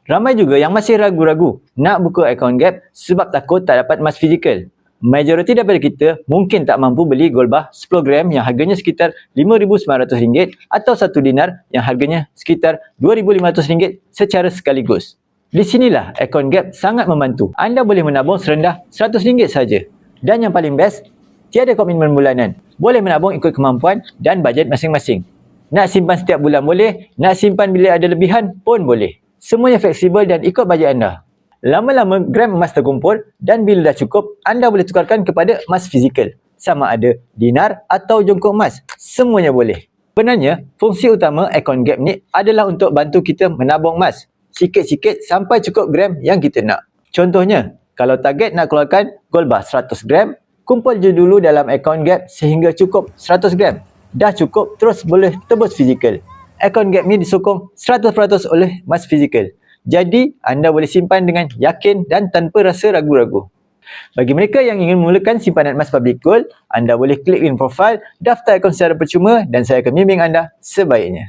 Ramai juga yang masih ragu-ragu nak buka akaun Gap sebab takut tak dapat emas fizikal. Majoriti daripada kita mungkin tak mampu beli gold bar 10 gram yang harganya sekitar RM5,900 atau 1 dinar yang harganya sekitar RM2,500 secara sekaligus. Di sinilah akaun Gap sangat membantu. Anda boleh menabung serendah RM100 saja. Dan yang paling best, tiada komitmen bulanan. Boleh menabung ikut kemampuan dan bajet masing-masing. Nak simpan setiap bulan boleh, nak simpan bila ada lebihan pun boleh. Semuanya fleksibel dan ikut bajet anda. Lama-lama gram emas terkumpul dan bila dah cukup, anda boleh tukarkan kepada emas fizikal. Sama ada dinar atau jongkok emas. Semuanya boleh. Sebenarnya, fungsi utama akaun Gap ni adalah untuk bantu kita menabung emas. Sikit-sikit sampai cukup gram yang kita nak. Contohnya, kalau target nak keluarkan gold bar 100 gram, kumpul je dulu dalam akaun Gap sehingga cukup 100 gram. Dah cukup, terus boleh tebus fizikal. Akaun Gap ni disokong 100% oleh emas fizikal. Jadi, anda boleh simpan dengan yakin dan tanpa rasa ragu-ragu. Bagi mereka yang ingin memulakan simpanan emas public gold, anda boleh klik link profile, daftar akaun secara percuma dan saya akan bimbing anda sebaiknya.